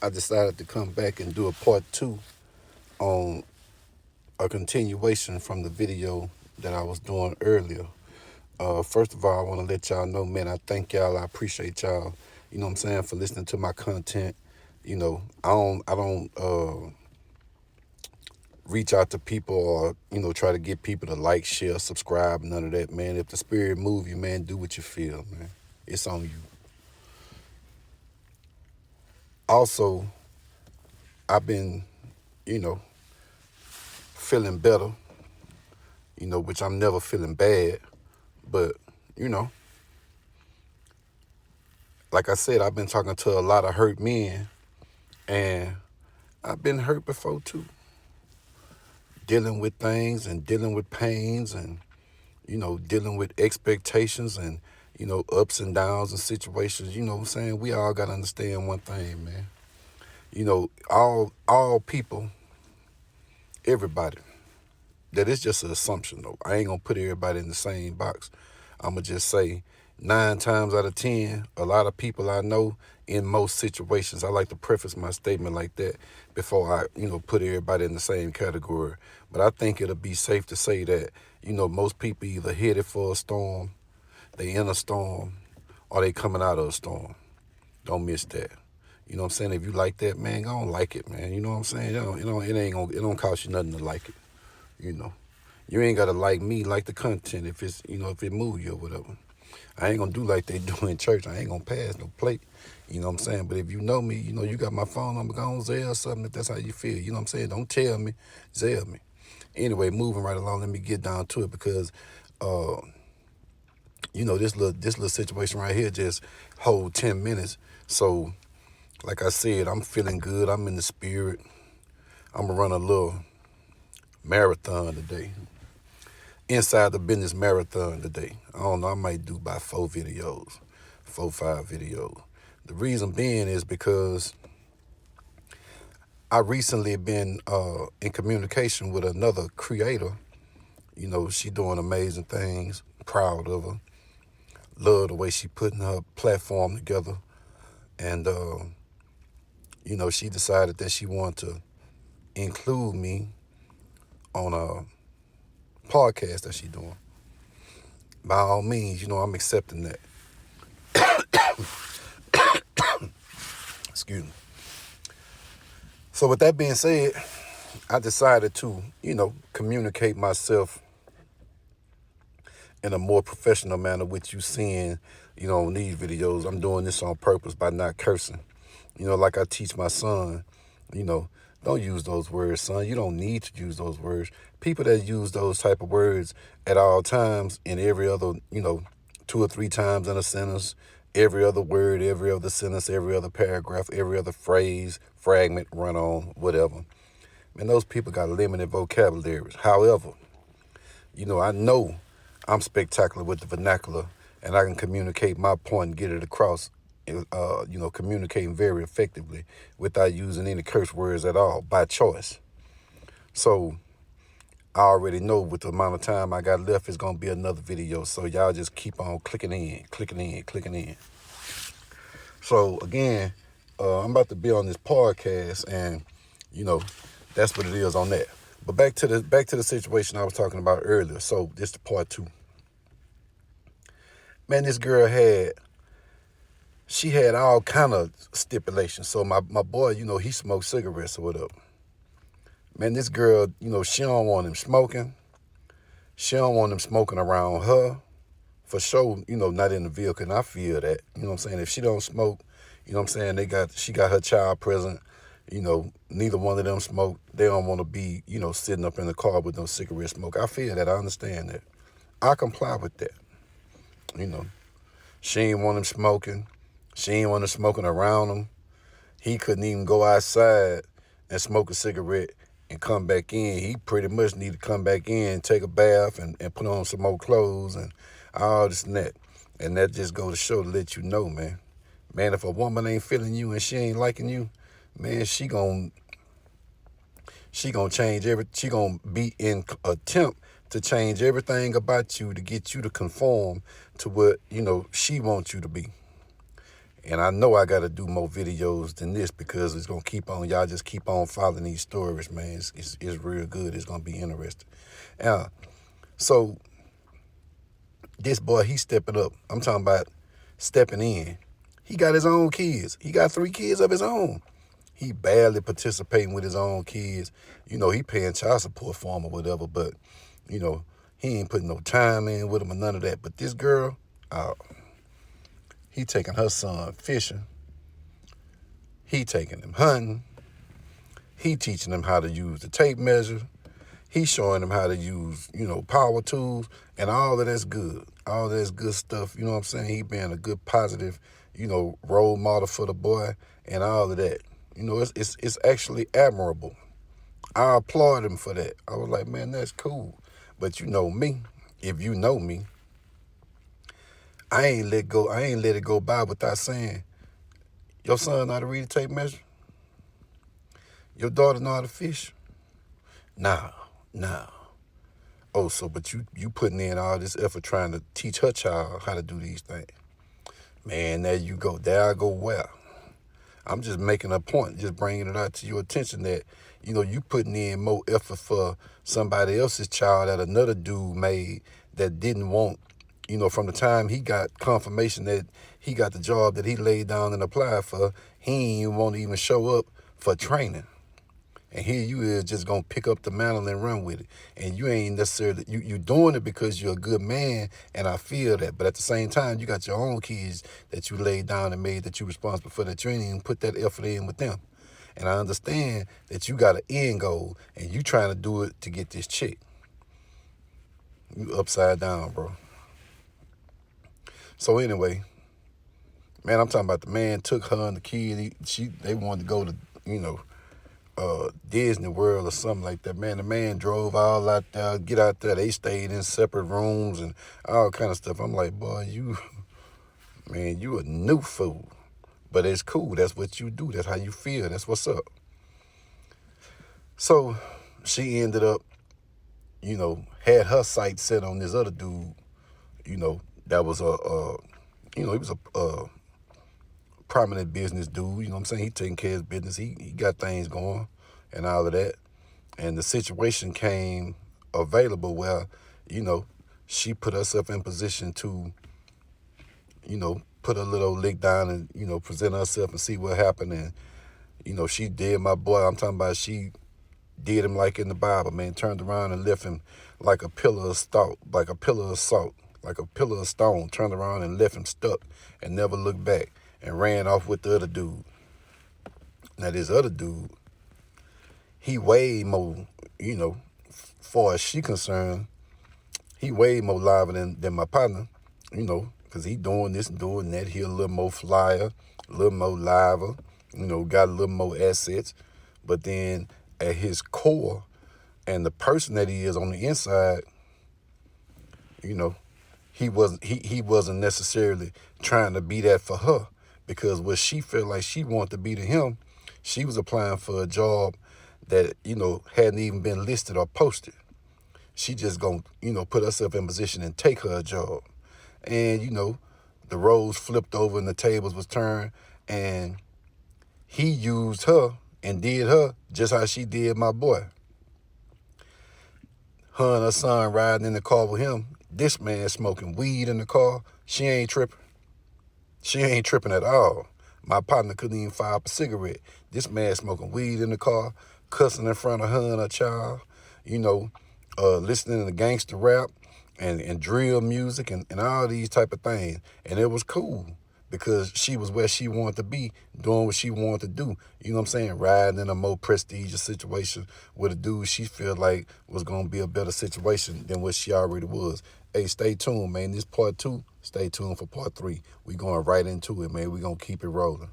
I decided to come back and do a part 2 on a continuation from the video that I was doing earlier. First of all, I want to let y'all know, man, I thank y'all. I appreciate y'all, you know what I'm saying, for listening to my content. I don't reach out to people or, try to get people to like, share, subscribe, none of that, man. If the spirit move you, man, do what you feel, man. It's on you. Also, I've been, you know, feeling better, which I'm never feeling bad. But, you know, like I said, I've been talking to a lot of hurt men, and I've been hurt before too. Dealing with things and dealing with pains and, dealing with expectations and, ups and downs and situations. You know what I'm saying? We all got to understand one thing, man. All people, everybody, that is just an assumption, though. I ain't going to put everybody in the same box. I'm going to just say 9 times out of 10, a lot of people I know in most situations, I like to preface my statement like that before I, put everybody in the same category. But I think it'll be safe to say that, most people either headed for a storm, they in a storm, or they coming out of a storm. Don't miss that. You know what I'm saying? If you like that, man, I don't like it, man. You know what I'm saying? It don't cost you nothing to like it. You ain't gotta like me, like the content if it's, if it move you or whatever. I ain't gonna do like they do in church. I ain't gonna pass no plate. You know what I'm saying? But if you know me, you got my phone number, go on Zelle or something if that's how you feel. You know what I'm saying? Don't tell me, Zelle me. Anyway, moving right along, let me get down to it because this little situation right here just hold 10 minutes. So, like I said, I'm feeling good. I'm in the spirit. I'm gonna run a little marathon today. Inside the business marathon today. I don't know, I might do about 4 videos, 5 videos. The reason being is because I recently been in communication with another creator. She doing amazing things. Proud of her. Love the way she putting her platform together. And, she decided that she wanted to include me on a podcast that she doing. By all means, I'm accepting that. Excuse me. So with that being said, I decided to, communicate myself in a more professional manner, which you seeing, in these videos. I'm doing this on purpose by not cursing. Like I teach my son, don't use those words, son. You don't need to use those words. People that use those type of words at all times in every other, 2 or 3 times in a sentence, every other word, every other sentence, every other paragraph, every other phrase, fragment, run on, whatever. Man, those people got limited vocabularies. However, I know I'm spectacular with the vernacular and I can communicate my point and get it across, communicating very effectively without using any curse words at all by choice. So I already know with the amount of time I got left, it's going to be another video. So y'all just keep on clicking in. So again, I'm about to be on this podcast and, that's what it is on that. But back to the situation I was talking about earlier. So this is part 2. Man, this girl she had all kind of stipulations. So my boy, he smoked cigarettes or whatever. Man, this girl, she don't want him smoking. She don't want him smoking around her. For sure, not in the vehicle. And I feel that, you know what I'm saying? If she don't smoke, you know what I'm saying? She got her child present. Neither one of them smoke. They don't want to be, sitting up in the car with no cigarette smoke. I feel that. I understand that. I comply with that. She ain't want him smoking. She ain't want him smoking around him. He couldn't even go outside and smoke a cigarette and come back in. He pretty much need to come back in, take a bath, and put on some more clothes and all this and that. And that just go to show to let you know, man. Man, if a woman ain't feeling you and she ain't liking you, man, she gonna change she gonna be in attempt to change everything about you to get you to conform to what, she wants you to be. And I know I got to do more videos than this because it's going to keep on. Y'all just keep on following these stories, man. It's real good. It's going to be interesting. So this boy, he's stepping up. I'm talking about stepping in. He got his own kids. He got 3 kids of his own. He barely participating with his own kids. He paying child support for him or whatever, but, he ain't putting no time in with him or none of that. But this girl, he taking her son fishing. He taking him hunting. He teaching him how to use the tape measure. He's showing him how to use, power tools, and all of that's good. All of that's good stuff, you know what I'm saying? He being a good, positive, role model for the boy and all of that. It's actually admirable. I applaud him for that. I was like, man, that's cool. But you know me, if you know me, I ain't let it go by without saying, your son know how to read a tape measure? Your daughter know how to fish? Nah. Oh, so but you putting in all this effort trying to teach her child how to do these things. Man, there you go. There I go. Well, I'm just making a point, just bringing it out to your attention that, you putting in more effort for somebody else's child that another dude made that didn't want, from the time he got confirmation that he got the job that he laid down and applied for, he ain't want to even show up for training. And here you is just going to pick up the mantle and run with it. And you ain't necessarily, you doing it because you're a good man, and I feel that. But at the same time, you got your own kids that you laid down and made that you responsible for, that you ain't even put that effort in with them. And I understand that you got an end goal, and you trying to do it to get this chick. You upside down, bro. So anyway, man, I'm talking about the man took her and the kid. They wanted to go to, Disney World or something like that. Man, the man drove all out there, get out there. They stayed in separate rooms and all kind of stuff. I'm like, boy, you a new fool. But it's cool. That's what you do. That's how you feel. That's what's up. So she ended up, had her sights set on this other dude, that was he was a prominent business dude, you know what I'm saying? He taking care of his business. He got things going and all of that. And the situation came available where, she put herself in position to, put a little lick down and, present herself and see what happened. And, she did my boy. I'm talking about she did him like in the Bible, man. Turned around and left him like a pillar of salt, like a pillar of salt, like a pillar of stone. Turned around and left him stuck and never looked back and ran off with the other dude. Now, this other dude, he way more, far as she concerned, he way more liver than my partner, because he doing this and doing that. He a little more flyer, a little more liver, got a little more assets. But then at his core and the person that he is on the inside, he wasn't necessarily trying to be that for her, because what she felt like she wanted to be to him, she was applying for a job that, hadn't even been listed or posted. She just gonna, put herself in position and take her job. And, the roles flipped over and the tables was turned, and he used her and did her just how she did my boy. Her and her son riding in the car with him. This man smoking weed in the car. She ain't tripping. She ain't tripping at all. My partner couldn't even fire up a cigarette. This man smoking weed in the car, cussing in front of her and her child, listening to gangster rap and drill music and all these type of things. And it was cool because she was where she wanted to be, doing what she wanted to do. You know what I'm saying? Riding in a more prestigious situation with a dude she felt like was going to be a better situation than what she already was. Hey, stay tuned, man. This part 2. Stay tuned for part 3. We going right into it, man. We going to keep it rolling.